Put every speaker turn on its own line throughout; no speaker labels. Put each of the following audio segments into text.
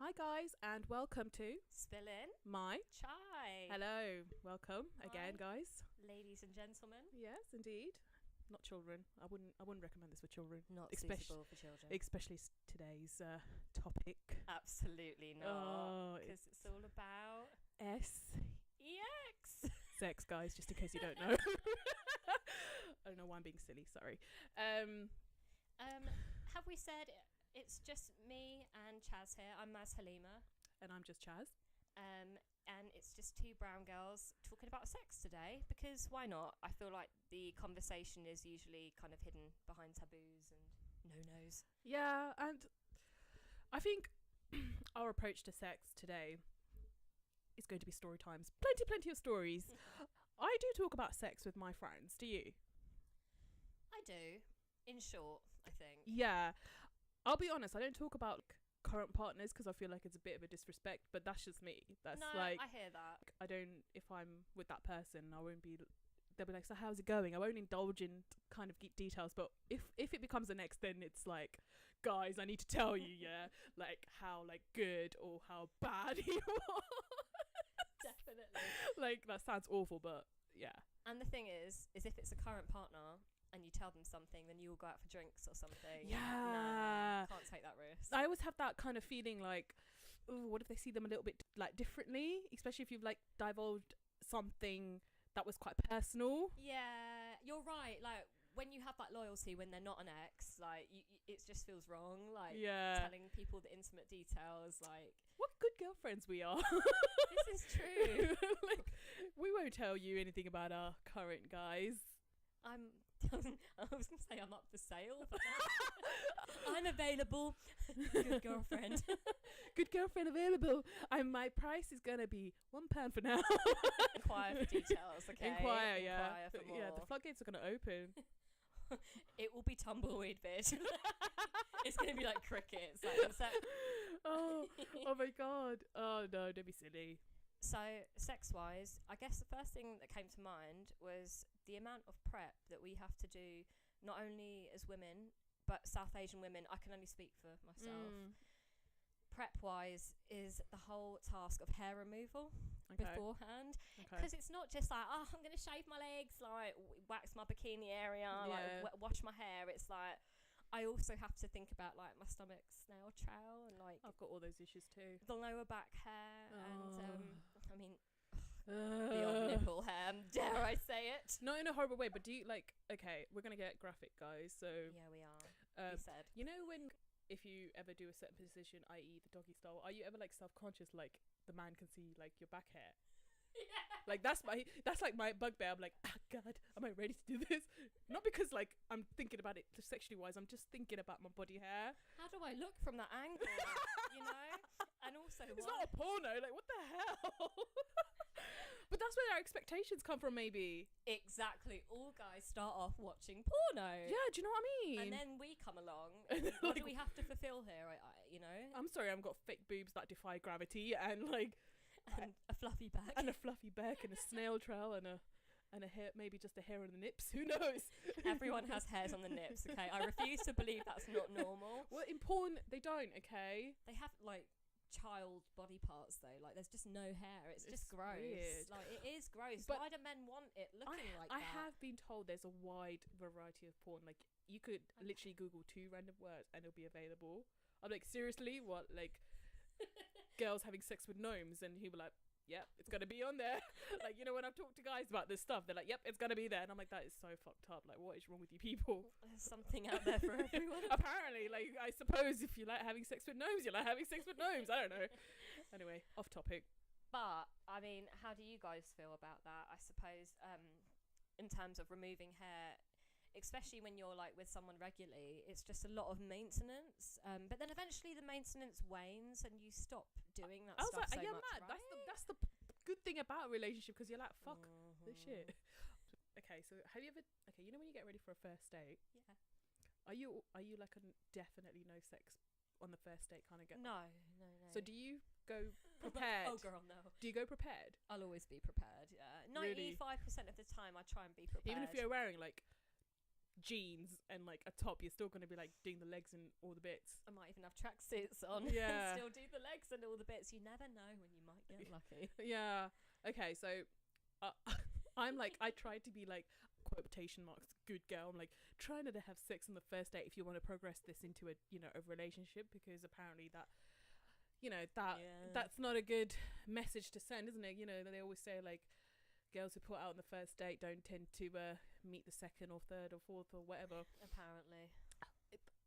Hi guys, and welcome to
Spillin'
my
Chai.
Hello, welcome
Hi.
again, guys.
Ladies and gentlemen.
Yes, indeed. Not children. I wouldn't recommend this for children.
Not suitable for children.
Especially today's topic.
Absolutely not. Because it's all about
EX
sex,
guys. Just in case you don't know. I don't know why I'm being silly. Sorry.
Have we said it's just me and Chaz here? I'm Maz Halima.
And I'm just Chaz.
And it's just two brown girls talking about sex today, because why not? I feel like the conversation is usually kind of hidden behind taboos and no-nos.
Yeah, and I think our approach to sex today is going to be story times. Plenty of stories. I do talk about sex with my friends. Do you?
I do. In short, I think.
Yeah. I'll be honest, I don't talk about current partners because I feel like it's a bit of a disrespect, but that's just me. That's
no,
like,
I hear that.
I don't, if I'm with that person, I won't be, they'll be like, so how's it going? I won't indulge in kind of details, but if it becomes an ex, then it's like, guys, I need to tell you, yeah, like how like good or how bad he was.
Definitely.
Like, that sounds awful, but yeah.
And the thing is if it's a current partner and you tell them something, then you will go out for drinks or something.
Yeah.
No, can't take that risk.
I always have that kind of feeling like, ooh, what if they see them a little bit like differently, especially if you've like divulged something that was quite personal.
Yeah, you're right. Like, when you have that loyalty when they're not an ex, like it just feels wrong. Like, telling people the intimate details. Like,
what good girlfriends we are.
This is true.
Like, we won't tell you anything about our current guys.
I was going to say I'm up for sale, but I'm available. Good girlfriend.
Good girlfriend available. My price is going to be £1 for now.
Inquire for details, okay?
Inquire
for more.
Yeah, the floodgates are going to open.
It will be tumbleweed, bitch. It's going to be like crickets. Like,
oh my God. Oh no, don't be silly.
So, sex-wise, I guess the first thing that came to mind was the amount of prep that we have to do, not only as women, but South Asian women. I can only speak for myself. Prep-wise is the whole task of hair removal beforehand. Because it's not just like, oh, I'm going to shave my legs, like wax my bikini area, like wash my hair. It's like, I also have to think about like my stomach snail trail and like
I've got all those issues too.
The lower back hair and I mean the odd nipple hair, dare I say it?
Not in a horrible way, but do you like, okay, we're gonna get graphic, guys, so
yeah, we are. We said,
you know, when if you ever do a certain position, i.e. the doggy style, are you ever like self-conscious, like the man can see like your back hair? Yeah. Like that's like my bugbear. I'm like, ah, God, am I ready to do this? Not because like I'm thinking about it sexually wise, I'm just thinking about my body hair.
How do I look from that angle? You know? And also,
it's not a porno, like what the hell? But that's where our expectations come from, maybe.
Exactly. All guys start off watching porno.
Yeah, do you know what I mean?
And then we come along. And what do we have to fulfill here? You know?
I'm sorry, I've got fake boobs that defy gravity and like...
And a fluffy back.
And a fluffy back and a snail trail and a hair, maybe just a hair on the nips. Who knows?
Everyone has hairs on the nips, okay? I refuse to believe that's not normal.
Well, in porn, they don't, okay?
They have, like, child body parts, though. Like, there's just no hair. It's just gross. Weird. Like, it is gross. But why do men want it looking like that?
I have been told there's a wide variety of porn. Like, you could literally Google 2 random words and it'll be available. I'm like, seriously? What? Like... girls having sex with gnomes, and he was like, yep, it's gonna be on there. Like, you know, when I've talked to guys about this stuff, they're like, yep, it's gonna be there, and I'm like, that is so fucked up. Like, what is wrong with you people?
There's something out there for everyone.
Apparently, like, I suppose if you like having sex with gnomes, you like having sex with gnomes. I don't know. Anyway, off topic.
But I mean, how do you guys feel about that? I suppose in terms of removing hair, especially when you're like with someone regularly, it's just a lot of maintenance. But then eventually the maintenance wanes and you stop doing that stuff
like,
so
yeah,
much,
mad.
right?
That's the good thing about a relationship, because you're like, fuck this shit. Okay, so have you ever... Okay, you know when you get ready for a first date?
Yeah.
Are you like a definitely no sex on the first date kind of guy?
No.
So do you go prepared?
Oh, girl, no.
Do you go prepared?
I'll always be prepared, yeah. 95% of the time I try and be prepared.
Even if you're wearing like jeans and like a top, you're still going to be like doing the legs and all the bits.
I might even have tracksuits on.
Yeah.
And still do the legs and all the bits. You never know when you might get lucky.
Yeah. Okay, so I'm like, I tried to be like, quotation marks, good girl. I'm like, try not to have sex on the first date if you want to progress this into a, you know, a relationship, because apparently that, you know, that's not a good message to send, isn't it? You know, they always say like, girls who put out on the first date don't tend to meet the second or third or fourth or whatever.
Apparently.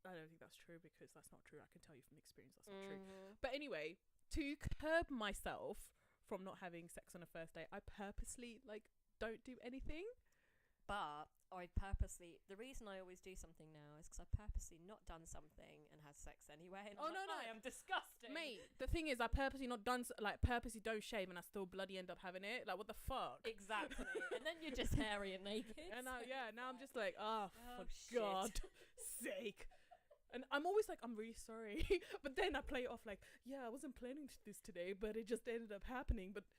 I don't think that's true, because that's not true. I can tell you from experience that's not true. But anyway, to curb myself from not having sex on a first date, I purposely like don't do anything.
But the reason I always do something now is because I've purposely not done something and had sex anyway. And
no,
I am disgusting.
Mate, the thing is, I purposely not done, purposely don't shave, and I still bloody end up having it. Like, what the fuck?
Exactly. And then you're just hairy and naked.
And now I'm just like, for
shit.
God's sake. And I'm always like, I'm really sorry. But then I play it off like, yeah, I wasn't planning this today, but it just ended up happening. But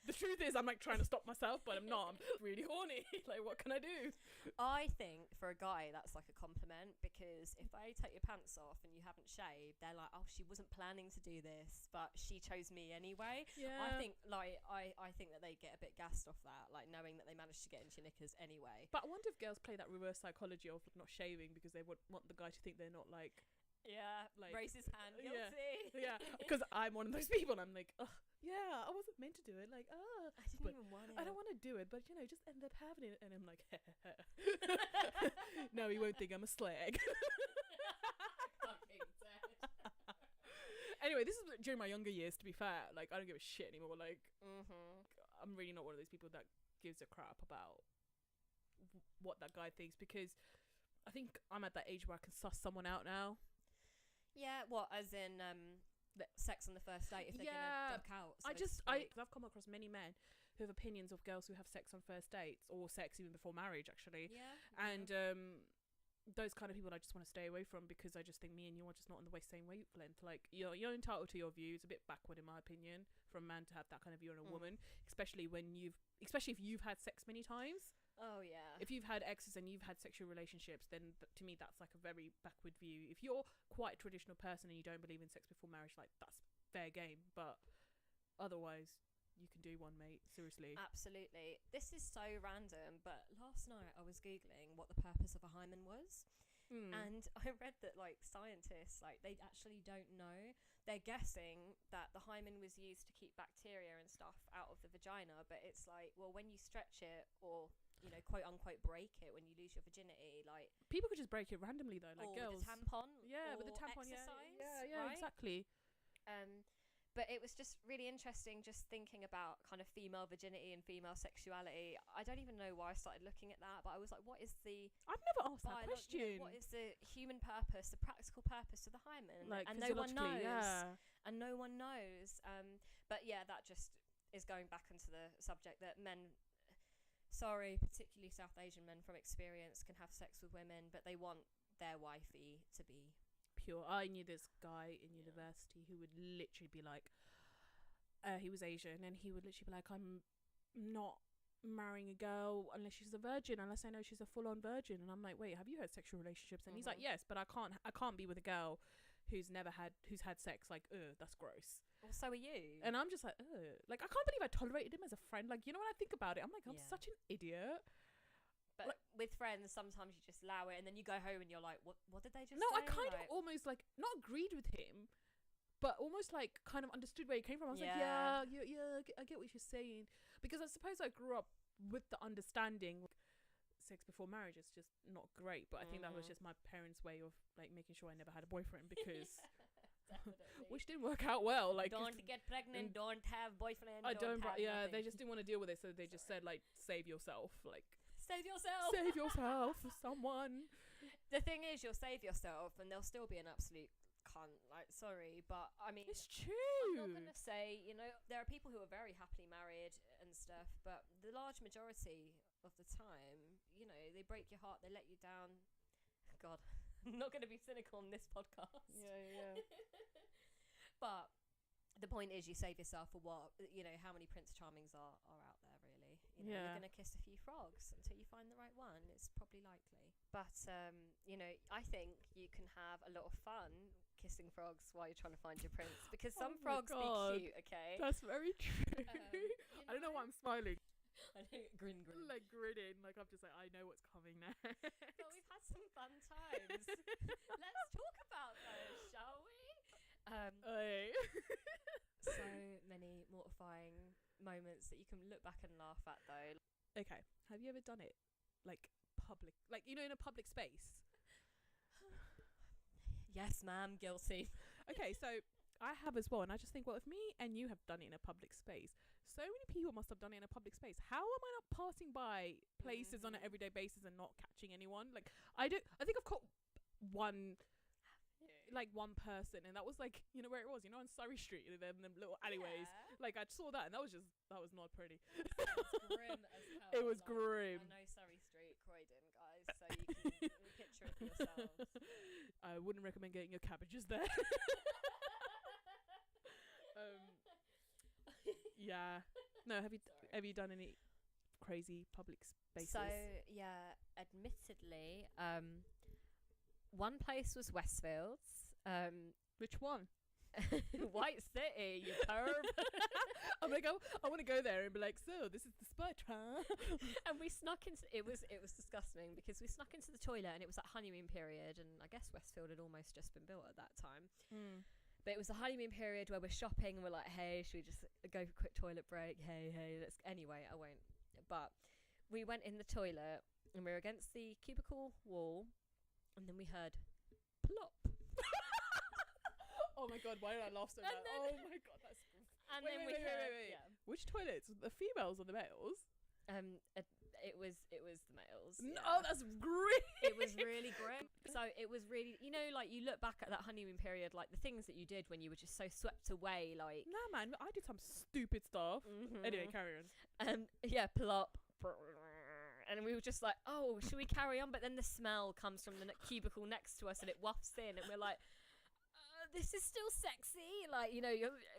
the truth is, I'm like trying to stop myself, but I'm not. I'm really horny. Like, what can I do?
I think for a guy that's like a compliment, because if they take your pants off and you haven't shaved, they're like, oh, she wasn't planning to do this, but she chose me anyway.
Yeah.
I think like I think that they get a bit gassed off that, like knowing that they managed to get into your knickers anyway.
But I wonder if girls play that reverse psychology of not shaving because they want the guy to think they're not like.
Yeah, like raise his hand, guilty.
Yeah, because I'm one of those people, and I'm like, oh, yeah, I wasn't meant to do it. Like,
I didn't even want it.
I don't want to do it, but you know, just ended up having it, and I'm like, no, he won't think I'm a slag.
Fucking dead.
Anyway, this is during my younger years. To be fair, like, I don't give a shit anymore. Like, I'm really not one of those people that gives a crap about what that guy thinks, because I think I'm at that age where I can suss someone out now.
Yeah, what, as in sex on the first date, if they're gonna duck out?
I've come across many men who have opinions of girls who have sex on first dates, or sex even before marriage, actually.
Yeah.
And those kind of people I just want to stay away from, because I just think me and you are just not on the same wavelength. Like, you're entitled to your view. It's a bit backward, in my opinion, for a man to have that kind of view on a woman, especially if you've had sex many times.
Oh yeah.
If you've had exes and you've had sexual relationships, then to me that's like a very backward view. If you're quite a traditional person and you don't believe in sex before marriage, like, that's fair game. But otherwise, you can do one, mate. Seriously.
Absolutely. This is so random, but last night I was Googling what the purpose of a hymen was. And I read that like scientists, like, they actually don't know. They're guessing that the hymen was used to keep bacteria and stuff out of the vagina, but it's like, well, when you stretch it, or, you know, quote unquote break it when you lose your virginity, like,
people could just break it randomly though, like girls.
With a tampon.
Yeah, with a tampon.
Exercise,
yeah,
right?
Exactly.
But it was just really interesting just thinking about kind of female virginity and female sexuality. I don't even know why I started looking at that, but I was like, what is the...
I've never asked that question.
What is the human purpose, the practical purpose of the hymen?
Like,
and no one knows.
Yeah.
And no one knows. But yeah, that just is going back into the subject that men... Sorry, particularly South Asian men from experience can have sex with women, but they want their wifey to be...
pure. I knew this guy in university who would literally be like, he was Asian, and he would literally be like, I'm not marrying a girl unless she's a virgin, unless I know she's a full-on virgin. And I'm like, wait, have you had sexual relationships? And he's like, yes, but I can't be with a girl who's had sex. Like, that's gross.
Well, so are you.
And I'm just like, like, I can't believe I tolerated him as a friend. Like, you know, when I think about it, I'm like, I'm such an idiot.
But like, with friends, sometimes you just allow it, and then you go home and you're like, what did they just say?
No, I kind of almost, like, not agreed with him, but almost, like, kind of understood where he came from. I was like, yeah, I get what you're saying. Because I suppose I grew up with the understanding, like, sex before marriage is just not great. But I think that was just my parents' way of, like, making sure I never had a boyfriend, because... which didn't work out well. Like,
don't get pregnant, don't have boyfriend.
They just didn't want to deal with it, so they just said, like, save yourself, like...
Save yourself.
Save yourself for someone.
The thing is, you'll save yourself and they'll still be an absolute cunt. Like, sorry, but I mean,
it's true.
I'm not going to say, you know, there are people who are very happily married and stuff, but the large majority of the time, you know, they break your heart, they let you down. God, I'm not going to be cynical on this podcast.
Yeah.
But the point is, you save yourself for what? You know, how many Prince Charmings are out there, really? You know, you're going to kiss a few frogs until you find the right one. It's probably likely. But, you know, I think you can have a lot of fun kissing frogs while you're trying to find your prince, because some frogs be cute, okay?
That's very true. I don't know why I'm smiling.
I know, grin.
Like grinning, like I'm just like, I know what's coming now.
But we've had some fun times. Let's talk about those, shall we? So many mortifying moments that you can look back and laugh at, though.
Okay, have you ever done it, like public, like, you know, in a public space?
Yes, ma'am, guilty.
Okay, so I have as well, and I just think, well, if me and you have done it in a public space, so many people must have done it in a public space. How am I not passing by places on an everyday basis and not catching anyone? Like, I think I've caught one person, and that was like, you know where it was, you know, on Surrey Street, in them little alleyways.
Yeah.
Like, I saw that, and that was not pretty.
It was grim as hell.
It was grim.
I know Surrey Street, Croydon, guys, so you can picture it for yourselves.
I wouldn't recommend getting your cabbages there. Yeah. No, have you done any crazy public spaces?
So yeah, admittedly, one place was Westfields.
Which one?
White City, you perv.
I'm like, I want to go there and be like, so this is the spot, huh?
And we snuck into it was disgusting, because we snuck into the toilet, and it was that honeymoon period, and I guess Westfield had almost just been built at that time. But it was the honeymoon period where we're shopping, and we're like, hey, should we just go for a quick toilet break? Hey, let's. Anyway, I won't. But we went in the toilet, and we were against the cubicle wall, and then we heard plop.
Oh my god, why did I laugh so bad? Oh my god, that's.
And
wait,
then
wait,
we heard.
wait.
Yeah.
Which toilets? The females or the males?
It was the males.
Yeah.
Yeah.
Oh, that's great.
It was really grim. So it was really, you know, like you look back at that honeymoon period, like the things that you did when you were just so swept away, like.
Nah, man, I did some stupid stuff. Anyway, carry on.
Yeah, plop. And we were just like, oh, should we carry on? But then the smell comes from the cubicle next to us, and it wafts in, and we're like, this is still sexy, like, you know.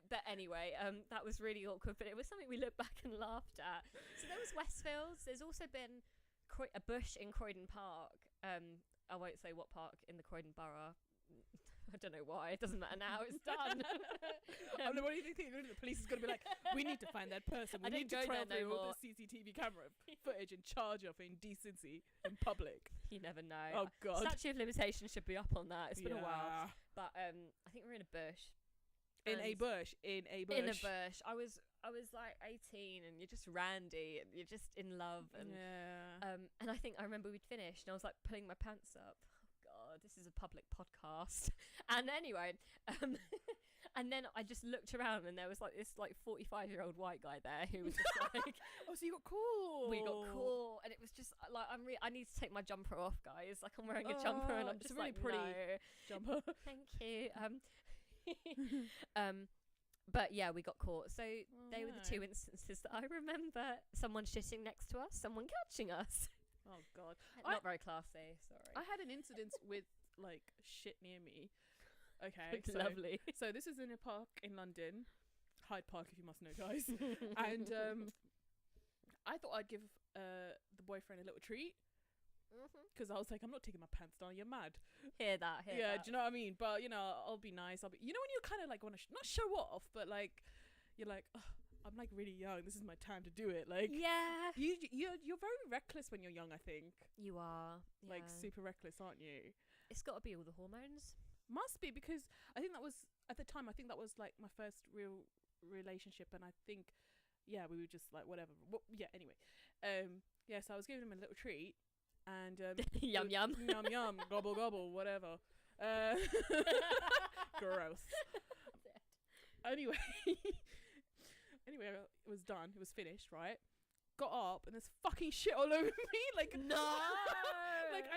But anyway, that was really awkward, but it was something we looked back and laughed at. So there was Westfields. There's also been a bush in Croydon Park. I won't say what park in the Croydon borough. I don't know why. It doesn't matter now. It's done.
What do you think? The police is going to be like, we need to find that person. We need to trail through all the CCTV camera footage and charge her for indecency in public.
You never know.
Oh, God.
Statute of limitations should be up on that. It's been a while. But I think we're in a bush.
In a bush.
I was like 18, and you're just randy, and you're just in love, and and I think I remember we'd finished, and I was like pulling my pants up. Oh God, this is a public podcast. And anyway, and then I just looked around, and there was like this 45-year-old white guy there who was just like,
oh, so you got cool.
We got cool, and it was just like, I need to take my jumper off, guys. Like, I'm wearing a jumper, and I'm just
it's a really pretty jumper.
Thank you. But yeah, we got caught. So they were the two instances that I remember. Someone shitting next to us, someone catching us.
Oh God,
not very classy. Sorry.
I had an incident with like shit near me. Okay,
lovely.
So this is in a park in London, Hyde Park, if you must know, guys. And I thought I'd give the boyfriend a little treat. Because I was like, I'm not taking my pants down. You're mad.
Hear that?
Do you know what I mean? But you know, I'll be nice. You know when you kind of like want to not show off, but like you're like, oh, I'm like really young. This is my time to do it. Like,
yeah,
you're very reckless when you're young. I think
you are
like super reckless, aren't you?
It's got to be all the hormones.
Must be, because I think that was at the time. I think that was like my first real relationship, and I think we were just like whatever. Anyway, so I was giving him a little treat. And
yum yum
gobble gobble, whatever. Gross. Anyway, it was done. It was finished, right? Got up, and there's fucking shit all over me. Like,
no.
Like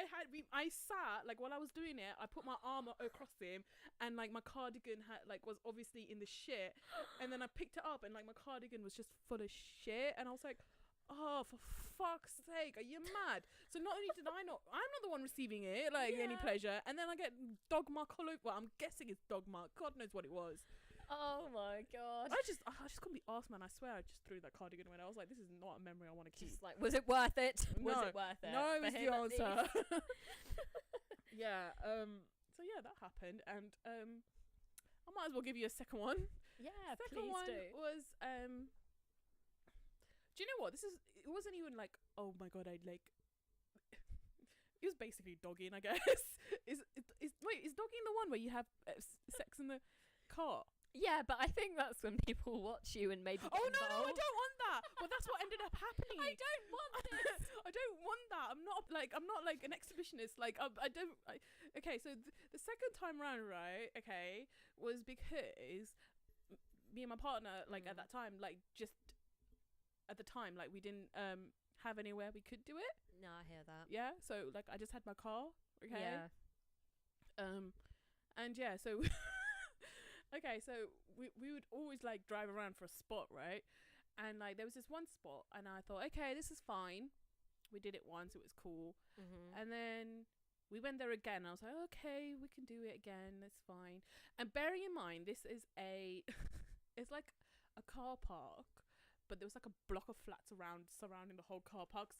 I sat, like while I was doing it, I put my arm across him, and like my cardigan was obviously in the shit, and then I picked it up, and like my cardigan was just full of shit, and I was like, oh, for fuck's sake, are you mad? So not only did I'm not the one receiving it, like any pleasure, and then I get dog mark all over. Well, I'm guessing it's dog mark. God knows what it was.
Oh my god.
I just couldn't be asked, man. I swear, I just threw that cardigan away. I was like, this is not a memory I want to keep.
Just like, was it worth it?
No.
Was it worth it?
No,
For
is the
him at
answer.
least?
Yeah. So yeah, that happened, and I might as well give you a second one.
Yeah,
Second
please
one
do.
was do you know what? It wasn't even like, oh my god, I'd like. It was basically dogging, I guess. Is dogging the one where you have sex in the car?
Yeah, but I think that's when people watch you and maybe.
Oh
get
no, I
involved.
don't want that. But that's what ended up happening.
I don't want this.
I don't want that. I'm not like an exhibitionist. Like okay, so the second time round, right? Okay, was because me and my partner, like at that time, like just at the time, like we didn't have anywhere we could do it.
No, I hear that.
Yeah, so like I just had my car. Okay.
Yeah.
And yeah, so okay, so we would always like drive around for a spot, right? And like there was this one spot, and I thought, okay, this is fine. We did it once, it was cool.
Mm-hmm.
And then we went there again. I was like, okay, we can do it again. That's fine. And bearing in mind, this is it's like a car park, but there was like a block of flats surrounding the whole car park.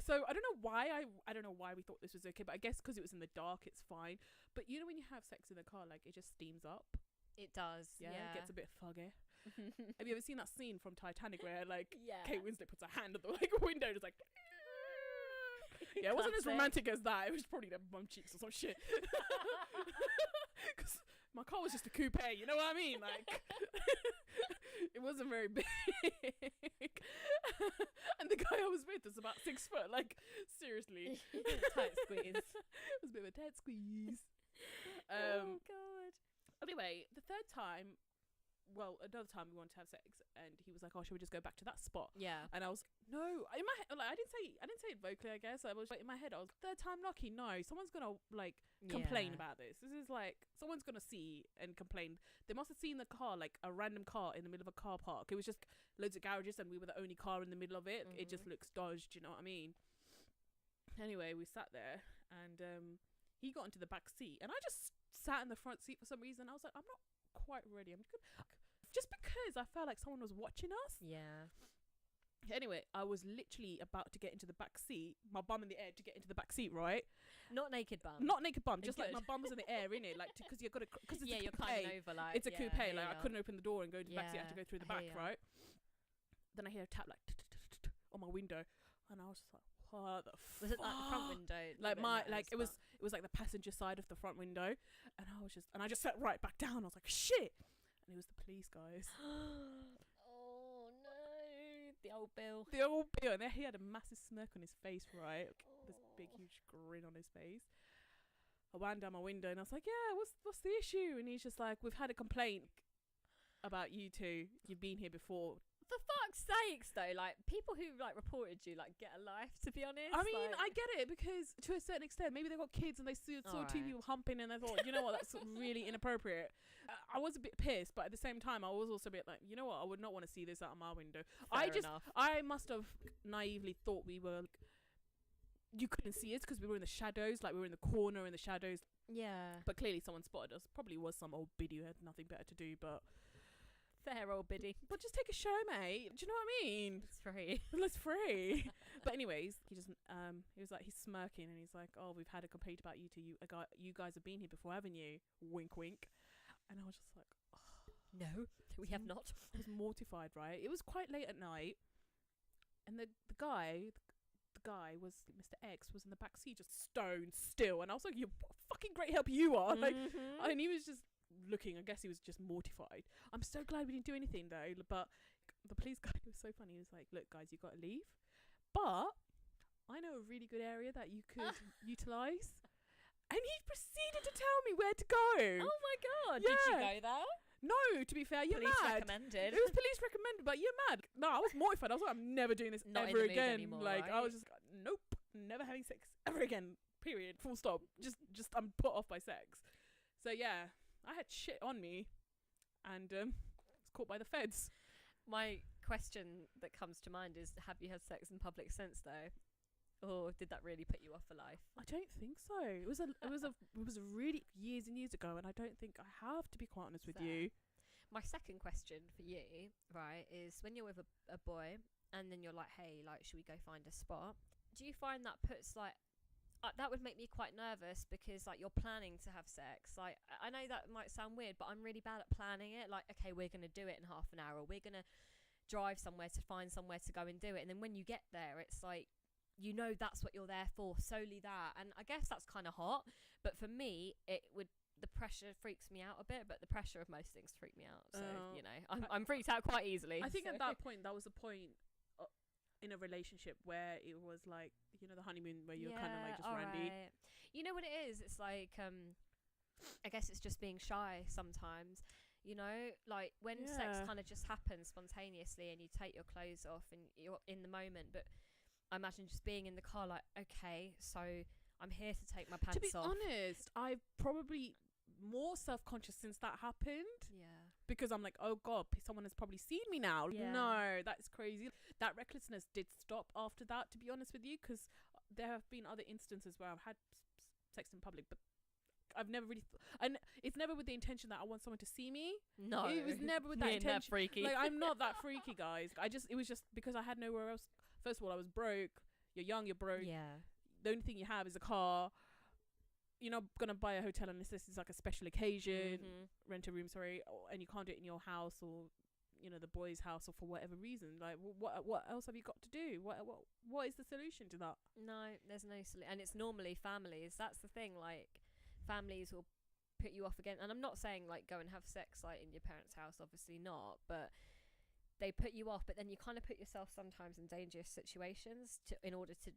So I don't know why I don't know why we thought this was okay, but I guess because it was in the dark, it's fine. But you know when you have sex in the car, like it just steams up.
It does.
Yeah, it gets a bit foggy. Have you ever seen that scene from Titanic where like Kate Winslet puts her hand on the like window and it's like. Yeah, it wasn't as romantic as that. It was probably their bum cheeks or some shit. Because my car was just a coupe, you know what I mean? Like, it wasn't very big. And the guy I was with was about 6 foot. Like, seriously.
Tight squeeze.
It was a bit of a tight squeeze.
Oh, God.
Anyway, the third time, well, another time we wanted to have sex, and he was like, "Oh, should we just go back to that spot?"
Yeah.
And I was no. In my head, like I didn't say it vocally. I guess I was like in my head. I was third time lucky. No, someone's gonna like complain about this. This is like someone's gonna see and complain. They must have seen the car, like a random car in the middle of a car park. It was just loads of garages, and we were the only car in the middle of it.
Mm-hmm.
It just looks dodged. You know what I mean? Anyway, we sat there, and he got into the back seat, and I just sat in the front seat for some reason. I was like, I'm not quite ready. I'm just because I felt like someone was watching us.
Yeah.
Anyway, I was literally about to get into the back seat, my bum in the air to get into the back seat, right?
Not naked bum.
Not naked bum, just like
Good.
my bum was in the air, innit? Like, because you've got to, because it's a
you're
coupe.
climbing over, like.
It's a coupe, like I couldn't open the door and go into the back seat. I had to
Yeah,
go through the
I
back,
hear ya.
right? Then I hear a tap like on my window, and I was just like, what the fuck?
Was it like the front window?
Like it was like the passenger side of the front window, and I just sat right back down. I was like, shit. And it was the police guys.
Oh no, the old Bill.
The old Bill, and he had a massive smirk on his face, right? This big, huge grin on his face. I wound down my window and I was like, "Yeah, what's the issue?" And he's just like, "We've had a complaint about you two. You've been here before."
For fuck's sakes, though, like people who like reported you like get a life. To be honest,
I mean,
like,
I get it because to a certain extent, maybe they got kids and they saw two
Alright.
people humping and they thought, you know what, that's really inappropriate. I was a bit pissed, but at the same time, I was also a bit like, you know what, I would not want to see this out of my window.
fair enough.
I must have naively thought we were. You couldn't see us because we were in the shadows, like we were in the corner in the shadows.
Yeah,
But clearly, someone spotted us. Probably was some old biddy who had nothing better to do, but
fair old biddy.
just take a show, mate. Do you know what I mean?
It's free.
It's free. But anyways, he was like, he's smirking and he's like, "Oh, we've had a complaint about you two. You guys have been here before, haven't you?" Wink, wink. And I was just like, oh.
No, we have not.
I was mortified, right? It was quite late at night, and the guy was Mr. X was in the back seat, just stone still, and I was like, "You fucking great help you are!" Like,
Mhm.
and he was just looking. I guess he was just mortified. I'm so glad we didn't do anything though. But the police guy was so funny. He was like, "Look, guys, you got to leave, but I know a really good area that you could utilize." And he proceeded to tell me where to go.
Oh my god! Did you
Yeah.
go there?
No, to be fair, you're
Police
mad.
recommended.
It was police recommended, but you're mad. No, I was mortified. I was like, I'm never doing this
Not in
ever
the mood
again.
anymore,
Like, I
right?
was just like, nope, never having sex ever again. Period. Full stop. Just I'm put off by sex. So yeah, I had shit on me, and was caught by the feds.
My question that comes to mind is: have you had sex in public since though, or did that really put you off for life?
I don't think so. It was a really years and years ago, and I don't think I have, to be quite honest with
Fair.
you.
My second question for you, right, is when you're with a boy and then you're like, hey, like, should we go find a spot? Do you find that puts like that would make me quite nervous because like you're planning to have sex. Like I know that might sound weird, but I'm really bad at planning it. Like, okay, we're gonna do it in half an hour, or we're gonna drive somewhere to find somewhere to go and do it, and then when you get there, it's like, you know, that's what you're there for, solely that. And I guess that's kind of hot, but for me, the pressure freaks me out a bit, but the pressure of most things freak me out. So you know, I'm freaked out quite easily.
I think at that point, that was a point in a relationship where it was like, you know, the honeymoon where you're kind of like just randy.
Right. You know what it is? It's like I guess it's just being shy sometimes. You know, like when sex kind of just happens spontaneously and you take your clothes off and you're in the moment. But I imagine just being in the car like, okay, so I'm here to take my pants off.
To be honest, I've probably more self-conscious since that happened.
Yeah.
Because I'm like, oh God, someone has probably seen me now.
Yeah.
No, that's crazy. That recklessness did stop after that, to be honest with you, because there have been other instances where I've had sex in public, but I've never really and it's never with the intention that I want someone to see me.
No,
it was never with that intention.
That freaky.
Like, I'm not that freaky, guys. It was just because I had nowhere else. First of all, I was broke. You're young, you're broke.
Yeah.
The only thing you have is a car. You're not gonna buy a hotel unless this is like a special occasion, rent a room, and you can't do it in your house or, you know, the boy's house, or for whatever reason. Like, what else have you got to do? What is the solution to that?
No, there's no solution, and it's normally families. That's the thing. Like, families will put you off again, and I'm not saying like go and have sex like in your parents' house, obviously not, but they put you off, but then you kind of put yourself sometimes in dangerous situations in order to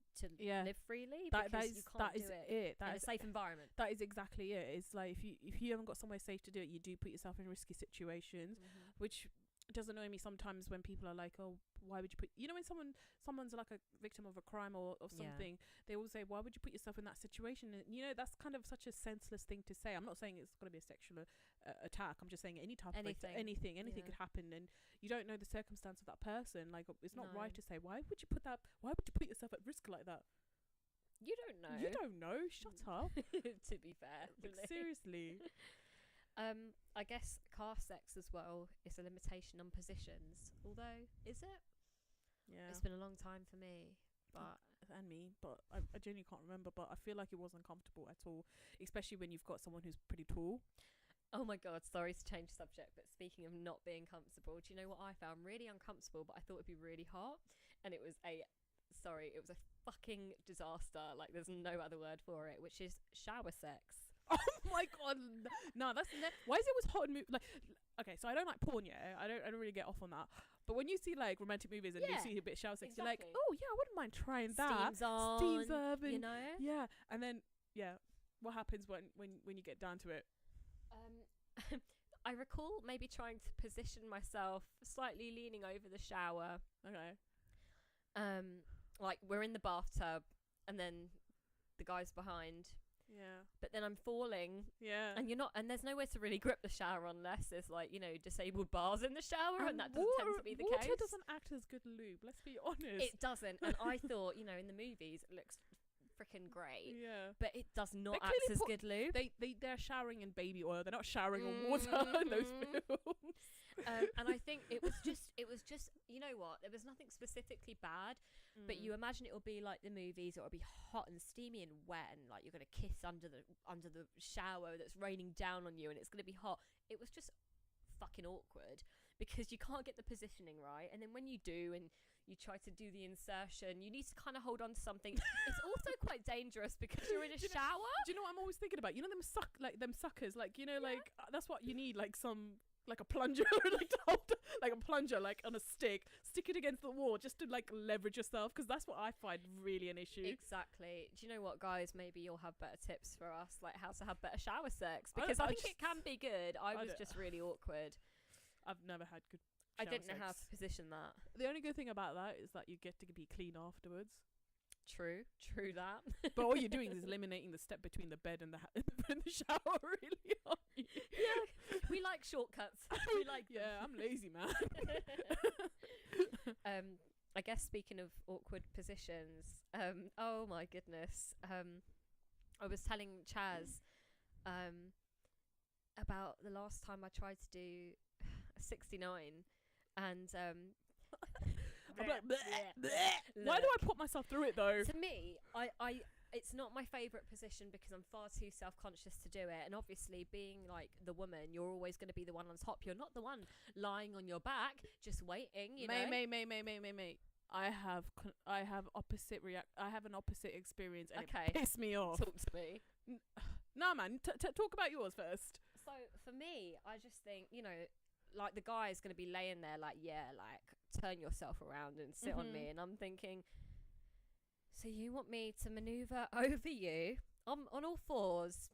live freely, because you can't do it in a safe environment.
That is exactly it. It's like if you haven't got somewhere safe to do it, you do put yourself in risky situations, which does annoy me sometimes when people are like, oh, why would you put, you know, when someone's like a victim of a crime or something, they will say, why would you put yourself in that situation? And, you know, that's kind of such a senseless thing to say. I'm not saying it's going to be a sexual attack. I'm just saying any type of anything could happen, and you don't know the circumstance of that person. Like, it's not right to say, why would you put yourself at risk like that?
You don't know.
Shut up.
To be fair,
like, seriously.
I guess car sex as well is a limitation on positions. Although, is it?
Yeah.
It's been a long time for me, but
I genuinely can't remember. But I feel like it wasn't comfortable at all, especially when you've got someone who's pretty tall.
Oh my God, sorry to change subject, but speaking of not being comfortable, do you know what I found really uncomfortable, but I thought it'd be really hot? And it was a fucking disaster. Like, there's no other word for it, which is shower sex.
Oh my God, no, why is it always hot and like, okay, so I don't like porn, I don't really get off on that, but when you see like romantic movies and you see a bit of shower sex, you're like, oh yeah, I wouldn't mind trying that. Steams up, and, you know, and then what happens when you get down to it?
I recall maybe trying to position myself slightly leaning over the shower.
Okay.
Like, we're in the bathtub and then the guy's behind.
Yeah.
But then I'm falling.
Yeah.
And there's nowhere to really grip the shower unless there's like, you know, disabled bars in the shower, and that doesn't tend to be the case.
Water doesn't act as good lube, let's be honest.
It doesn't. And I thought, you know, in the movies it looks freaking great.
Yeah.
But it does not act as good lube.
They're showering in baby oil. They're not showering on water in those films.
And I think it was just, you know what? There was nothing specifically bad, but you imagine it will be like the movies, or it'll be hot and steamy and wet, and like you're gonna kiss under the shower that's raining down on you, and it's gonna be hot. It was just fucking awkward because you can't get the positioning right, and then when you do, and you try to do the insertion, you need to kind of hold on to something. It's also quite dangerous because you're in a shower.
Do you know what I'm always thinking about? You know them suckers, like, you know, like that's what you need, like a plunger, like a plunger, like on a stick, stick it against the wall just to like leverage yourself, because that's what I find really an issue.
Exactly. Do you know what, guys? Maybe you'll have better tips for us, like how to have better shower sex, because I think it can be good. I was just really awkward.
I've never had good shower
I didn't
sex.
know how to position that.
The only good thing about that is that you get to be clean afterwards.
True that.
But all you're doing is eliminating the step between the bed and the shower, really, aren't you?
Yeah, we like shortcuts. We like them.
Yeah, I'm lazy, man.
I guess speaking of awkward positions, oh my goodness, I was telling Chaz about the last time I tried to do 69, and
I'm like, bleh, bleh. Why do I put myself through it though?
To me, I it's not my favourite position because I'm far too self-conscious to do it, and obviously being like the woman, you're always going to be the one on top. You're not the one lying on your back just waiting, you know.
Mate. I have an opposite experience, and
Okay.
it pissed me off.
Talk to me.
Nah, man, talk about yours first.
So for me, I just think, you know, like the guy is going to be laying there like, yeah, like turn yourself around and sit on me, and I'm thinking, so you want me to maneuver over you on all fours,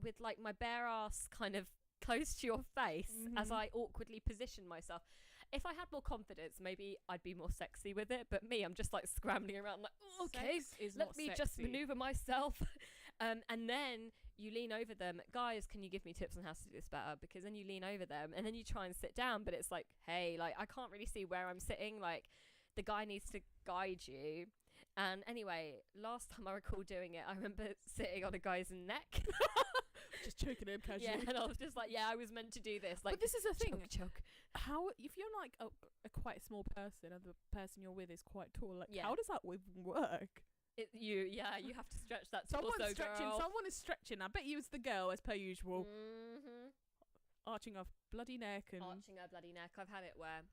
with like my bare ass kind of close to your face as I awkwardly position myself. If I had more confidence, maybe I'd be more sexy with it. But me, I'm just like scrambling around like, okay, let me just maneuver myself. And then you lean over them. Guys, can you give me tips on how to do this better? Because then you lean over them and then you try and sit down. But it's like, hey, like I can't really see where I'm sitting. Like the guy needs to guide you. And anyway, last time I recall doing it, I remember sitting on a guy's neck.
Just choking him casually.
Yeah, and I was just like, yeah, I was meant to do this. Like,
but this is the thing.
Choke.
How, if you're like a quite small person and the person you're with is quite tall, like
Yeah.
how does that even work?
You have to stretch that torso,
Someone's stretching.
girl.
Someone is stretching. I bet you it's the girl as per usual,
Mm-hmm.
arching her bloody neck and
Arching her bloody neck. I've had it where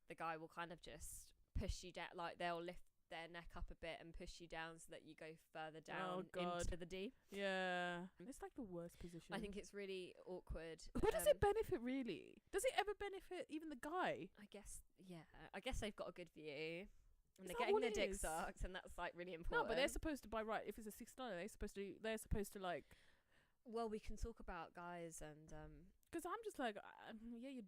the guy will kind of just push you down, like they'll lift their neck up a bit and push you down so that you go further down into the D.
Yeah, it's like the worst position.
I think it's really awkward.
Who does it benefit really? Does it ever benefit even the guy?
I guess, yeah. I guess they've got a good view. And
Is
they're
that
getting
all
their
it
dick
is?
sucked, and that's like really
No,
important.
but they're supposed to, by right, if it's a 69, they're supposed to like.
Well, we can talk about guys and
Because I'm just like, yeah,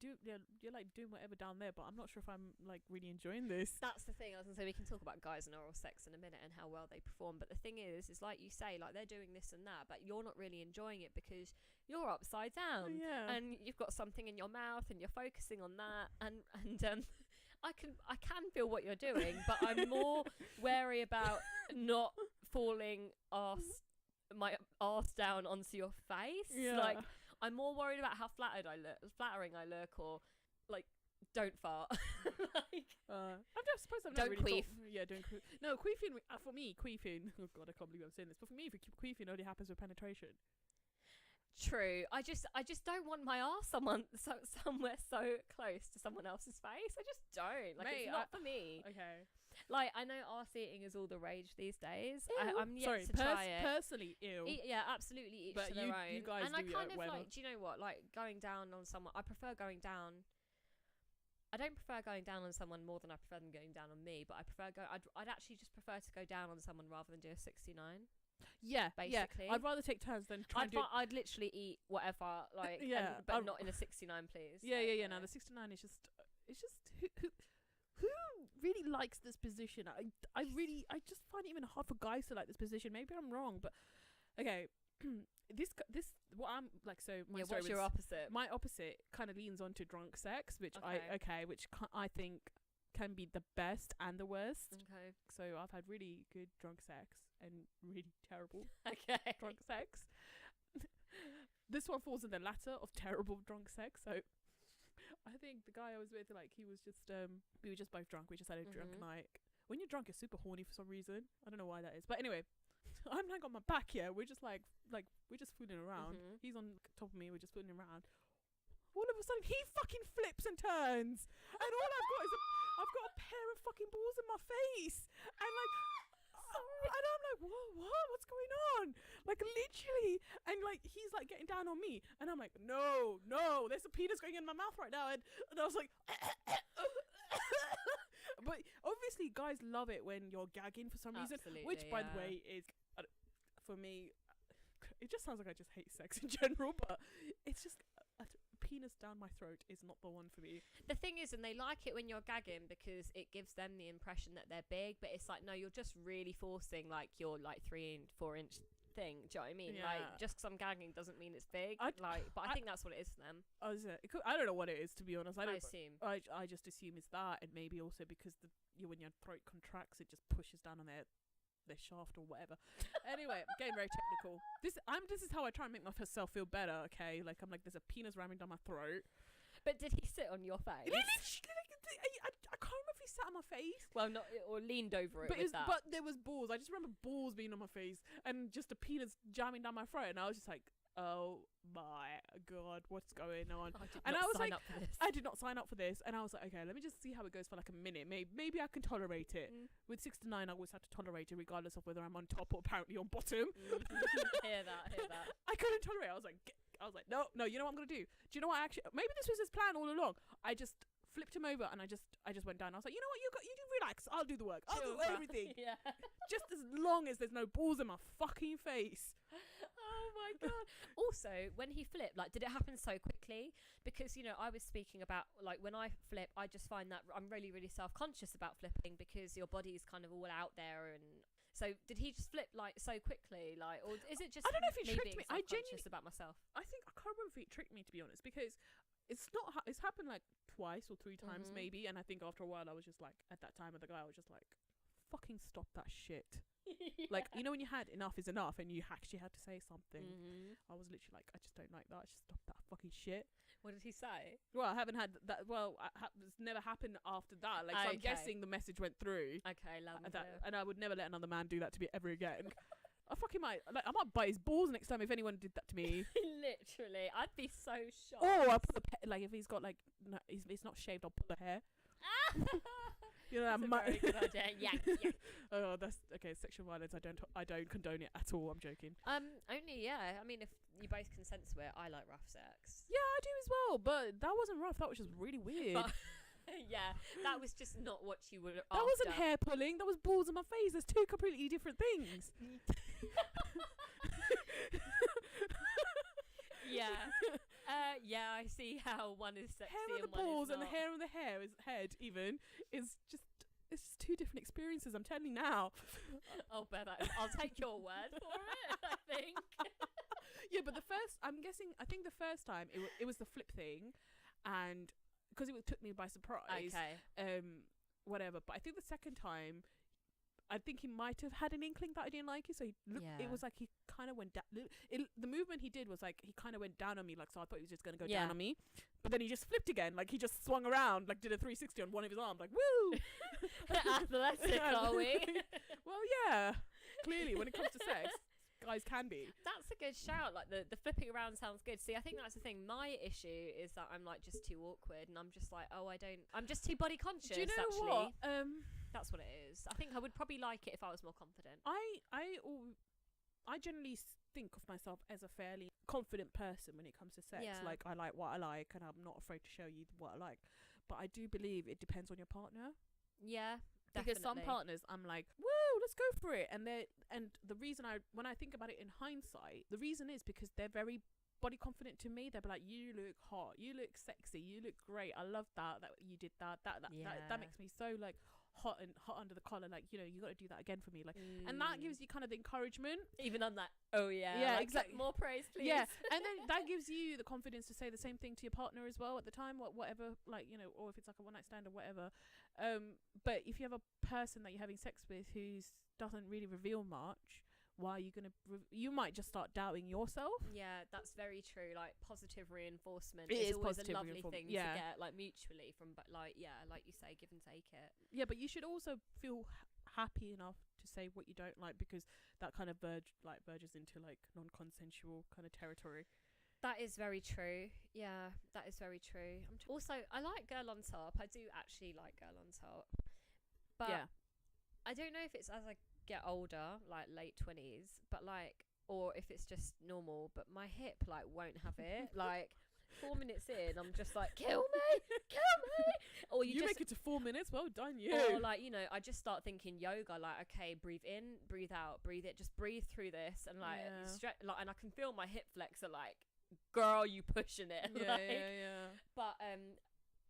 you're like doing whatever down there, but I'm not sure if I'm like really enjoying this.
that's the thing. I was gonna say we can talk about guys and oral sex in a minute and how well they perform. But the thing is like you say, like they're doing this and that, but you're not really enjoying it because you're upside down.
Yeah.
And you've got something in your mouth and you're focusing on that, and I can feel what you're doing, but I'm more wary about not falling my arse down onto your face.
Yeah.
Like I'm more worried about how flattering I look, or like don't fart. Like,
I'm just suppose I've
don't
never really
queef.
Don't queef. No, queefing for me, queefing. Oh god, I can't believe I'm saying this. But for me, queefing only happens with penetration.
True. I just don't want my arse somewhere so close to someone else's face. I just don't. Like,
Mate,
it's not for me.
Okay.
Like, I know arse eating is all the rage these days.
Ew.
I'm yet to try it.
Personally, ew.
Yeah, absolutely. Each
But
to their own.
you guys
and I
do
kind of
whatever.
like. Do you know what? Like going down on someone. I prefer going down. I don't prefer going down on someone more than I prefer them going down on me. But I prefer I'd actually just prefer to go down on someone rather than do a 69.
Yeah,
basically.
Yeah. I'd rather take turns than try and do.
I'd literally eat whatever, like,
Yeah,
but not in a 69, please.
Yeah,
like,
yeah. No, the 69 is just. It's just who really likes this position? I just find it even hard for guys to like this position. Maybe I'm wrong, but okay. this what I'm like. So my story
what's your opposite?
My opposite kind of leans onto drunk sex, which which I think can be the best and the worst.
Okay.
So I've had really good drunk sex and really terrible drunk sex. This one falls in the latter of terrible drunk sex. So I think the guy I was with, like, he was just we were just both drunk. We just had a drunk night. When you're drunk, you're super horny for some reason. I don't know why that is, but anyway. I'm like on my back here. We're just like we're just fooling around. He's on top of me. We're just fooling around. All of a sudden, he fucking flips and turns, and all I've got a pair of fucking balls in my face, and like, and I'm like, what's going on? Like literally, and like he's like getting down on me, and I'm like, no, there's a penis going in my mouth right now, and I was like. But obviously guys love it when you're gagging for some reason, which by the way is for me it just sounds like I just hate sex in general, but it's just a penis down my throat is not the one for me.
The thing is, and they like it when you're gagging because it gives them the impression that they're big, but it's like, no, you're just really forcing like your like 3 and 4 inch thing. Do you know what I mean?
Yeah.
Like, just because I'm gagging doesn't mean it's big. But I think that's what it is for them.
I don't know what it is, to be honest. I
assume.
I just assume it's that, and maybe also because when your throat contracts, it just pushes down on their shaft or whatever. Anyway, getting very technical. This is how I try and make myself feel better. Okay, like I'm like, there's a penis ramming down my throat.
But did he sit on your face?
I can't remember if he sat on my face.
Well, not or leaned over it.
But there was balls. I just remember balls being on my face and just a penis jamming down my throat, and I was just like, oh my god, what's going on? I did not sign up for this, and I was like, okay, let me just see how it goes for like a minute. Maybe I can tolerate it. With 6 to 9, I always had to tolerate it, regardless of whether I'm on top or apparently on bottom.
Hear that.
I couldn't tolerate it. I was like, no, you know what I'm gonna do? Do you know what? Maybe this was his plan all along. I just flipped him over and I just went down. I was like, you know what? You do relax. I'll do the work. I'll do everything.
Yeah.
Just as long as there's no balls in my fucking face.
Oh my god. Also, when he flipped, like, did it happen so quickly? Because, you know, I was speaking about, like, when I flip, I just find that I'm really, really self-conscious about flipping because your body is kind of all out there. And so did he just flip, like, so quickly? Like, or is it just
I don't know if he tricked me. I
genuinely about myself.
I can't remember if he tricked me, to be honest, because it's happened like twice or 3 times maybe, and I think after a while I was just like, at that time with the guy, I was just like, fucking stop that shit. Yeah. Like, you know, when you had enough is enough and you actually had to say something. I was literally like, I just don't like that. Just stop that fucking shit.
What did he say?
Well, I haven't had that. Well, it's never happened after that. Like, so I'm guessing the message went through.
Okay,
and I would never let another man do that to me ever again. I fucking might. Like, I might bite his balls next time if anyone did that to me.
Literally, I'd be so shocked.
Or I put like, if he's got like, no, he's not shaved, I'll pull the hair. You know,
that's a very good idea. Yeah.
Oh, that's okay. Sexual violence. I don't condone it at all. I'm joking.
Only I mean, if you both consent to it, I like rough sex.
Yeah, I do as well. But that wasn't rough. That was just really weird.
Yeah, that was just not what you were.
That wasn't hair pulling. That was balls in my face. There's 2 completely different things.
Yeah, I see how one is sexy
hair on the balls and the hair on the head even is just, it's just 2 different experiences. I'm telling you now.
I'll take your word for it. I think.
Yeah, but I think the first time it was the flip thing, and because it took me by surprise.
Okay.
Whatever. But I think the second time, I think he might have had an inkling that I didn't like it, so he looked. Yeah. It was like he kind of went down. The movement he did was like he kind of went down on me, like, so I thought he was just gonna go down on me, but then he just flipped again, like he just swung around, like did a 360 on one of his arms, like woo.
Athletic, are we?
Well, yeah. Clearly, when it comes to sex, guys can be.
That's a good shout. Like the flipping around sounds good. See, I think that's the thing. My issue is that I'm like just too awkward, and I'm just like, I'm just too body conscious.
Do you know
actually.
what?
That's what it is. I think I would probably like it if I was more confident.
I generally think of myself as a fairly confident person when it comes to sex. Yeah. Like, I like what I like, and I'm not afraid to show you what I like. But I do believe it depends on your partner.
Yeah.
Because some partners, I'm like, woo, let's go for it. And the reason when I think about it in hindsight, the reason is because they're very body confident to me. They'll be like, you look hot, you look sexy, you look great. I love that you did that. That makes me so like hot under the collar. Like, you know, you got to do that again for me. Like, and that gives you kind of the encouragement.
Even on that. Oh yeah.
Yeah,
like,
exactly.
More praise, please.
Yeah, and then that gives you the confidence to say the same thing to your partner as well at the time, whatever, like, you know, or if it's like a one night stand or whatever. But if you have a person that you're having sex with who doesn't really reveal much, why are you gonna? You might just start doubting yourself.
Yeah, that's very true. Like, positive reinforcement
is
always a lovely thing to get, like, mutually from. But like you say, give and take it.
Yeah, but you should also feel happy enough to say what you don't like, because that kind of verges into like non-consensual kind of territory.
That is very true. Yeah, that is very true. Also, I like girl on top. I do actually like girl on top. But yeah. I don't know if it's as I get older, like late 20s, but like, or if it's just normal, but my hip like won't have it. Like 4 minutes in, I'm just like, kill me. Or you
make it to 4 minutes. Well done, you.
Or like, you know, I just start thinking yoga. Like, okay, breathe in, breathe out, breathe it. Just breathe through this, and like, like, and I can feel my hip flexor. Like, girl, you pushing it.
Yeah,
like,
yeah.
But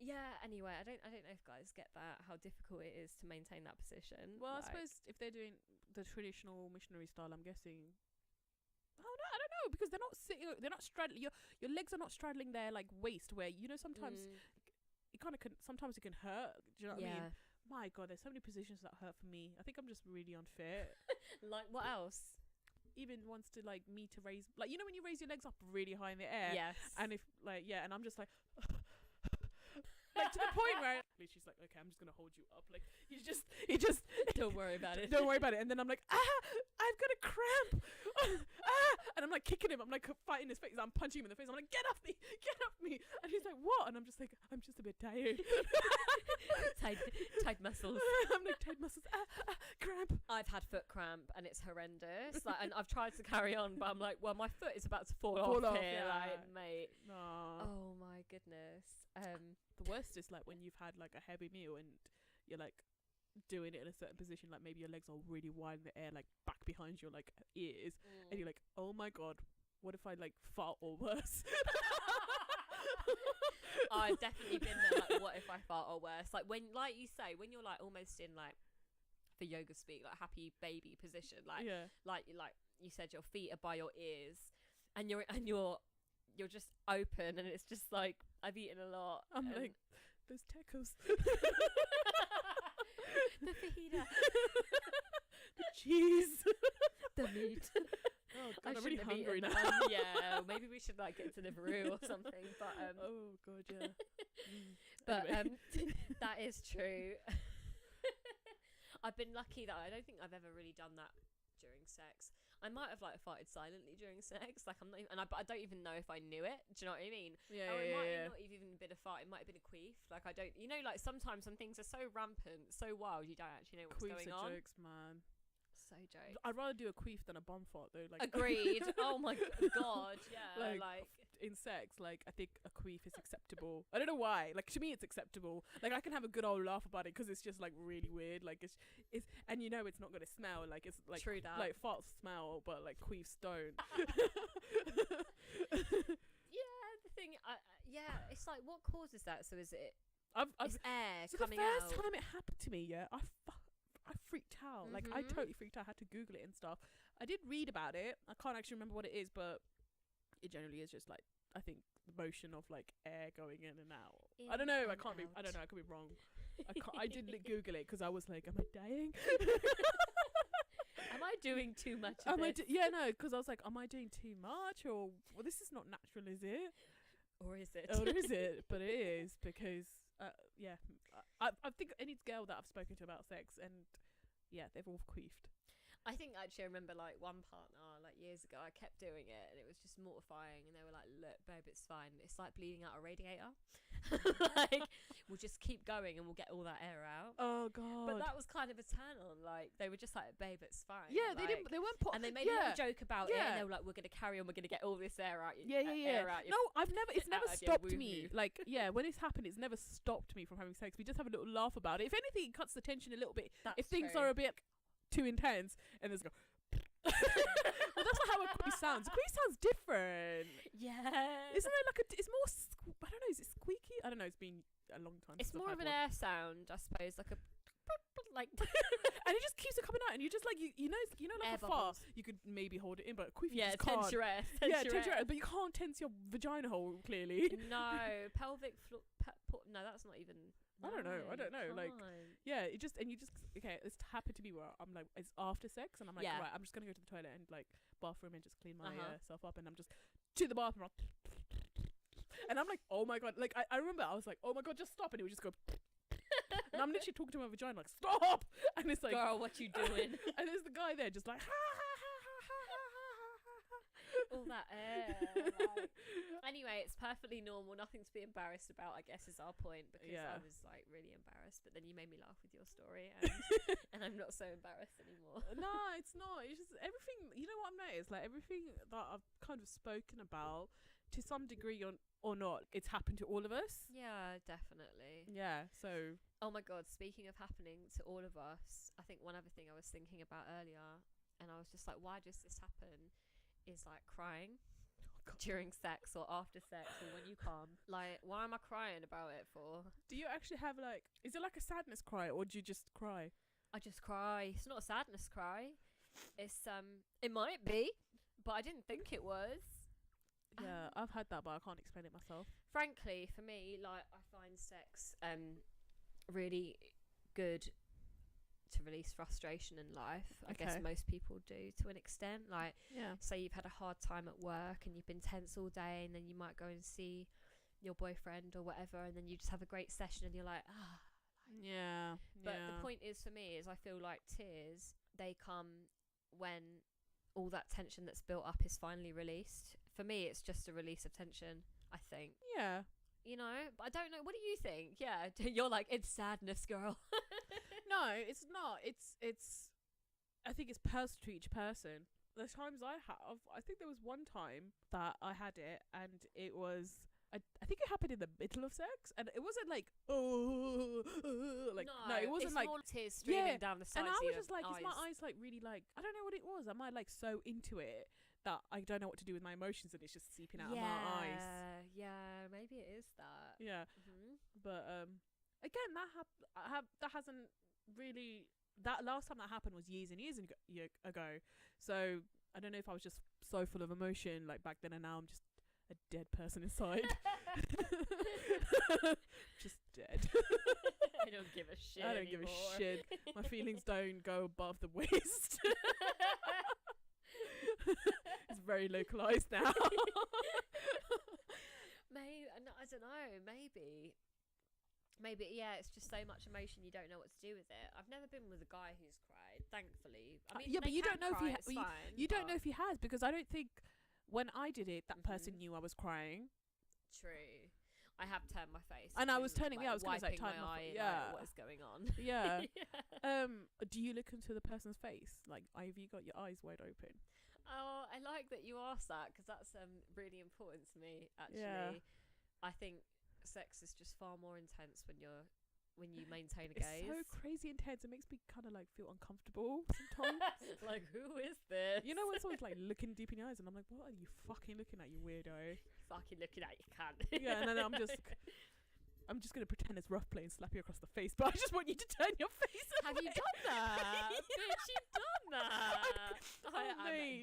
yeah. Anyway, I don't know if guys get that, how difficult it is to maintain that position.
Well, like, I suppose if they're doing the traditional missionary style, I'm guessing. I don't know, because they're not sitting. They're not straddling. Your legs are not straddling their like waist, where, you know, sometimes it kind of can. Sometimes it can hurt. Do you know what I mean? My God, there's so many positions that hurt for me. I think I'm just really unfit.
Like, what else?
Even wants to like me to raise, like, you know, when you raise your legs up really high in the air.
Yes.
And if like, yeah, and I'm just like. point where she's like, okay, I'm just gonna hold you up. Like he just
Don't worry about it.
don't worry about it. And then I'm like, I've got a cramp. And I'm like kicking him. I'm like fighting his face. I'm punching him in the face. I'm like, get off me. And he's like, what? And I'm just like, I'm just a bit tired.
tight muscles.
I'm like, tight muscles. Cramp.
I've had foot cramp and it's horrendous. Like, and I've tried to carry on, but I'm like, well, my foot is about to fall off here,
yeah.
like, mate.
Aww.
Oh my goodness.
The worst is like when you've had like a heavy meal and you're like doing it in a certain position, like maybe your legs are really wide in the air, like back behind your like ears, and you're like, oh my god, what if I like fart or worse?
I've definitely been there. Like, what if I fart or worse? Like when, like you say, when you're like almost in like, for yoga speak, like happy baby position, like like you said, your feet are by your ears, and you're just open, and it's just like, I've eaten a lot.
I'm like, those tacos.
The fajita.
The cheese.
The meat.
Oh god, I'm really hungry now.
Yeah, maybe we should like get to Deliveroo or something. But
oh god, yeah.
But
anyway.
That is true. I've been lucky that I don't think I've ever really done that during sex. I might have like farted silently during sex, like I'm not even, but I don't even know if I knew it. Do you know what I mean?
Yeah,
or it might
yeah.
have not even been a fart. It might have been a queef. Like I don't, you know, like sometimes some things are so rampant, so wild, you don't actually know what's
Queefs
going
are
on.
jokes, man.
So jokes.
I'd rather do a queef than a bum fart though. Like
Agreed. Oh my god. Yeah. Like
in sex, like I think a queef is acceptable. I don't know why. Like to me, it's acceptable. Like I can have a good old laugh about it because it's just like really weird. Like it's and you know it's not gonna smell. Like it's like
true that.
Like farts smell, but like queefs don't.
Yeah. The thing. Yeah. It's like, what causes that? So is it?
It's
air
so
coming
the first
out.
time it happened to me, yeah, I freaked out. Like I totally freaked out. I had to Google it and stuff. I did read about it. I can't actually remember what it is, but it generally is just like, I think the motion of like air going in and out. I don't know. I can't be. I don't know. I could be wrong. I did Google it because I was like, am I dying?
Am I doing too much?
Yeah, no. Because I was like, am I doing too much? Or well, this is not natural, is it?
Or is it?
Or is it? But it is because yeah. I think any girl that I've spoken to about sex, and yeah, they've all queefed.
I think actually I remember like one partner like years ago, I kept doing it and it was just mortifying, and they were like, look babe, it's fine, it's like bleeding out a radiator. Like we'll just keep going and we'll get all that air out.
Oh god.
But that was kind of a turn on. Like they were just like, babe, it's fine.
Yeah,
like,
they weren't
and they made a little joke about it, and they were like, we're gonna carry on, we're gonna get all this air out. Air out
no, it's never stopped me.
You.
Like yeah, when it's happened, it's never stopped me from having sex. We just have a little laugh about it. If anything, it cuts the tension a little bit. If things are a bit too intense, and there's go. Well, that's not how a queef sounds. A queef sounds different.
Yeah.
Isn't it like it's more? I don't know. Is it squeaky? I don't know. It's been a long time.
It's more of an air sound, I suppose, like a like.
And it just keeps it coming out, and you just like you know like
air
a fart, you could maybe hold it in, but a queef you just
tense
can't.
your air.
Tense your air, but you can't tense your vagina hole clearly.
No, pelvic floor. No, that's not even.
I don't know. Like, yeah, it just, and you just, okay, it's happened to me where I'm like, it's after sex, and I'm like, right, I'm just gonna go to the toilet and like bathroom and just clean myself up, and I'm just to the bathroom, and I'm like, oh my god, like I remember I was like, oh my god, just stop, and it would just go, and I'm literally talking to my vagina like, stop, and it's like,
girl, what you doing?
And there's the guy there just like,
all that air. Like. Anyway, it's perfectly normal, nothing to be embarrassed about, I guess is our point, because I was like really embarrassed, but then you made me laugh with your story, and, and I'm not so embarrassed anymore.
No, it's not. It's just everything, you know what I've noticed, like everything that I've kind of spoken about to some degree or not, it's happened to all of us.
Yeah, definitely.
Yeah, so
oh my god, speaking of happening to all of us, I think one other thing I was thinking about earlier, and I was just like, why does this happen, is like crying during sex or after sex or when you come. Like, why am I crying about it for?
Do you actually have like, is it like a sadness cry, or do you just cry?
I just cry. It's not a sadness cry. It's it might be, but I didn't think it was.
Yeah, I've had that, but I can't explain it myself.
Frankly, for me, like, I find sex really good to release frustration in life. I guess most people do to an extent. Like, say you've had a hard time at work and you've been tense all day, and then you might go and see your boyfriend or whatever, and then you just have a great session and you're like, But the point is, for me, is I feel like tears, they come when all that tension that's built up is finally released. For me, it's just a release of tension, I think.
Yeah.
You know, but I don't know. What do you think? Yeah, you're like, it's sadness, girl.
No, it's not. It's. I think it's personal to each person. The times I have, I think there was one time that I had it, and it was. I think it happened in the middle of sex, and it wasn't like like no, it wasn't
it's
like
more tears streaming down the sides.
And I was just like,
eyes.
is my eyes like really like I don't know what it was. Am I like so into it that I don't know what to do with my emotions, and it's just seeping out of my eyes?
Yeah, maybe it is that.
Yeah, but again, that hasn't really. That last time that happened was years and years ago. So I don't know if I was just so full of emotion like back then, and now I'm just a dead person inside. Just dead.
I don't give a shit.
I don't give a shit. My feelings don't go above the waist. It's very localized now.
Maybe, I don't know, maybe, yeah, it's just so much emotion you don't know what to do with it. I've never been with a guy who's cried, thankfully. I mean,
yeah, but you don't know
cry,
if you don't know if he has, because I don't think when I did it that person knew I was crying.
True. I have turned my face,
and I was turning.
Like,
I was going to say,
my eye.
Yeah,
like, what is going on?
Yeah. Do you look into the person's face? Like, have you got your eyes wide open?
Oh, I like that you asked that, because that's really important to me. Actually,
Yeah.
I think sex is just far more intense when you maintain a gaze.
It's so crazy intense. It makes me kind of like feel uncomfortable sometimes.
Like, who is this?
You know when someone's like looking deep in your eyes, and I'm like, what are you fucking looking at, you weirdo?
Fucking looking at you, cunt.
Yeah, and then I'm just gonna pretend it's rough play and slap you across the face, but I just want you to turn your face away.
Have you done that? Bitch, you've done that. I am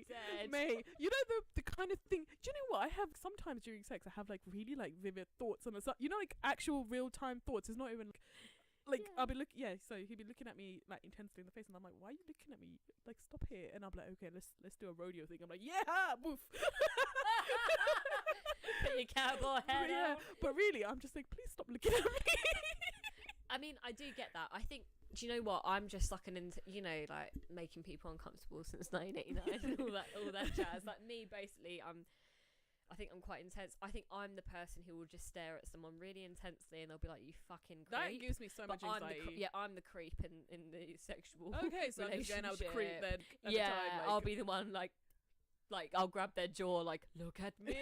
dead.
Mate, you know the kind of thing. Do you know what I have sometimes during sex? I have like really like vivid thoughts on the side. You know, like actual real time thoughts. It's not even like I'll be looking. Yeah, so he'd be looking at me like intensely in the face, and I'm like, why are you looking at me? Like, stop here. And I'm like, okay, let's do a rodeo thing. I'm like, yeah, woof.
Put your cowboy head on.
But really, I'm just like, please stop looking at me.
I mean, I do get that. I think, do you know what? I'm just like like making people uncomfortable since 1989 and all that jazz. Like me, basically, I think I'm quite intense. I think I'm the person who will just stare at someone really intensely, and they'll be like, "You fucking creep."
That gives me so much anxiety.
I'm the creep in the sexual.
Okay, so I'm just going out with the creep then.
Yeah, the time, like, I'll be the one like I'll grab their jaw, like, look at me.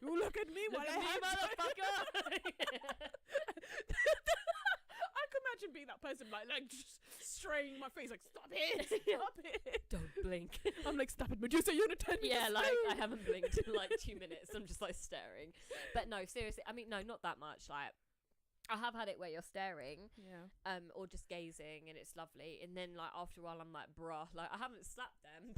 You look at me while I have
motherfucker.
I can imagine being that person, like just straining my face, like, stop it, stop it.
Don't blink.
I'm like, stop it, Medusa, you're gonna turn me.
Yeah, like, I haven't blinked in like 2 minutes. I'm just like staring. But no, seriously, I mean, no, not that much. Like, I have had it where you're staring, or just gazing, and it's lovely. And then, like, after a while, I'm like, bruh, like, I haven't slapped them.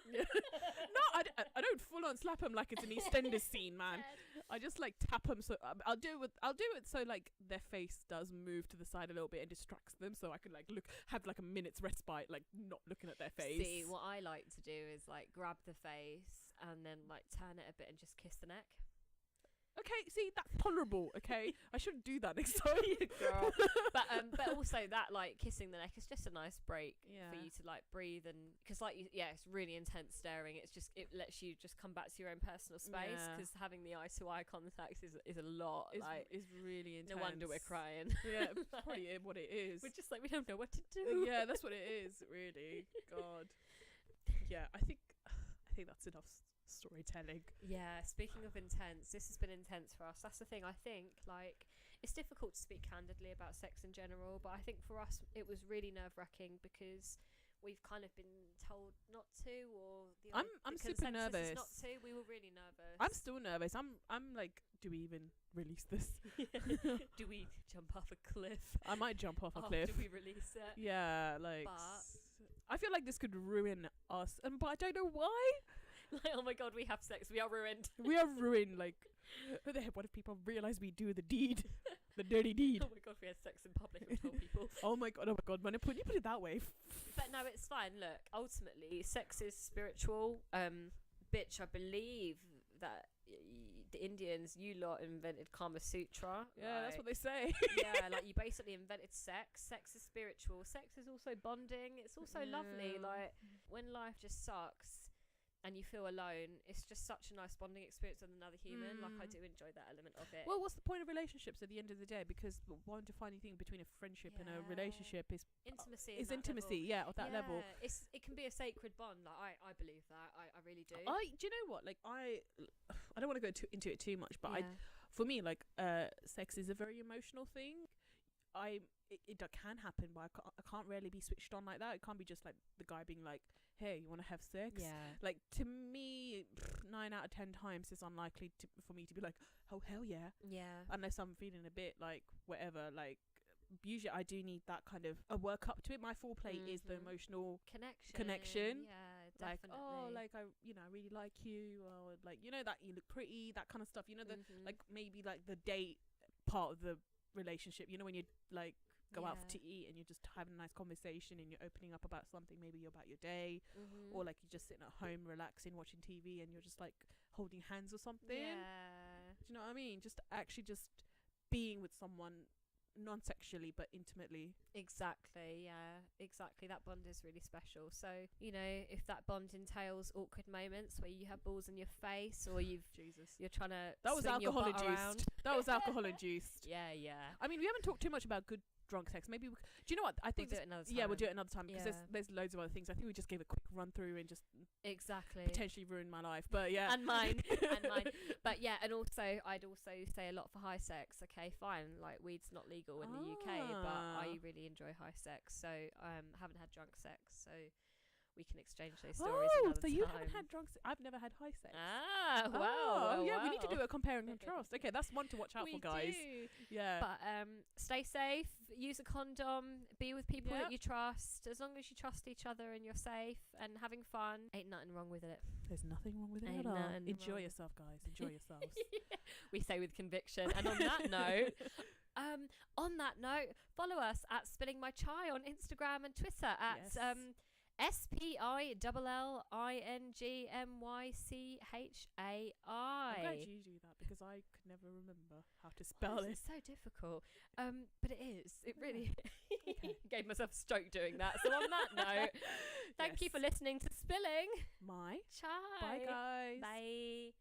No, I don't full on slap them like it's an EastEnders scene, man. I just like tap them, so I'll do it so like their face does move to the side a little bit and distracts them, so I can like have like a minute's respite, like not looking at their face.
See, what I like to do is like grab the face and then like turn it a bit and just kiss the neck.
Okay, see, that's tolerable, okay? I shouldn't do that next time.
Girl. But also that, like, kissing the neck is just a nice break for you to, like, breathe. And because, like, it's really intense staring. It lets you just come back to your own personal space, because having the eye-to-eye contact is a lot.
It's really intense.
No wonder we're crying.
Yeah, that's probably what it is.
We're just like, we don't know what to do.
Yeah, that's what it is, really. God. Yeah, I think that's enough storytelling.
Yeah, speaking of intense, this has been intense for us. That's the thing. I think, like, it's difficult to speak candidly about sex in general, but I think for us it was really nerve-wracking because we've kind of been told not to, or
I'm super nervous.
Not to. We were really nervous.
I'm still nervous. I'm like, do we even release this?
Do we jump off a cliff?
I might jump off a cliff.
Do we release it?
Yeah, like, I feel like this could ruin us, but I don't know why.
Like, oh my god, we have sex, we are ruined.
We are ruined. Like, what if people realize we do the deed, the dirty deed?
Oh my god, we had sex in public and told people.
Oh my god, when you put it that way.
But no, it's fine. Look, ultimately, sex is spiritual. Bitch, I believe that the Indians, you lot invented Kama Sutra.
Yeah, that's what they say.
Yeah, like you basically invented sex. Sex is spiritual. Sex is also bonding. It's also lovely. Like when life just sucks and you feel alone, it's just such a nice bonding experience with another human. Like I do enjoy that element of it.
Well, what's the point of relationships at the end of the day? Because one defining thing between a friendship and a relationship is
intimacy.
Is intimacy, level. Of that level.
It can be a sacred bond. Like I believe that. I really do.
Do you know what? Like I don't want to go into it too much, but for me, like sex is a very emotional thing. It can happen, but I can't really be switched on like that. It can't be just like the guy being like, hey, you want to have sex?
Yeah.
Like to me, 9 out of 10 times it's unlikely for me to be like, oh hell yeah.
Yeah.
Unless I'm feeling a bit like whatever. Like usually I do need that kind of a work up to it. My foreplay is the emotional connection.
Yeah, definitely.
Like, oh, like I really like you, or like that you look pretty, that kind of stuff. The like maybe like the date part of the relationship. When you like go out to eat and you're just having a nice conversation and you're opening up about something, maybe about your day, or like you're just sitting at home relaxing watching TV and you're just like holding hands or something.
Yeah.
Do you know what I mean? Just actually just being with someone non-sexually but intimately.
Exactly. Yeah, exactly. That bond is really special. So if that bond entails awkward moments where you have balls in your face or you're trying to
that was alcohol induced. That was alcohol induced.
Yeah.
I mean, we haven't talked too much about good drunk sex. Maybe do you know what I think?
We'll do it another time.
Yeah, we'll do it another time because there's loads of other things. I think we just gave a quick run through and just potentially ruined my life. But yeah,
and mine. But yeah, and also I'd also say a lot for high sex. Okay, fine. Like weed's not legal in the UK, but I really enjoy high sex. So haven't had drunk sex. So we can exchange those stories another time.
So you haven't had drunk sex? I've never had high sex.
Wow.
Yeah, we need to do a compare and contrast. Okay, that's one to watch out for, guys. Yeah.
But stay safe, use a condom, be with people that you trust. As long as you trust each other and you're safe and having fun, ain't nothing wrong with it.
There's nothing wrong with it at all. Enjoy yourself, guys. Enjoy yourselves.
We say with conviction. And on that note, follow us at Spilling My Chai on Instagram and Twitter at SPILLINGMYCHAI.
I'm glad you do that because I could never remember how to spell it.
It's so difficult. But it is. It really gave myself a stroke doing that. So on that note, thank you for listening to Spilling
My
Chai.
Bye, guys.
Bye.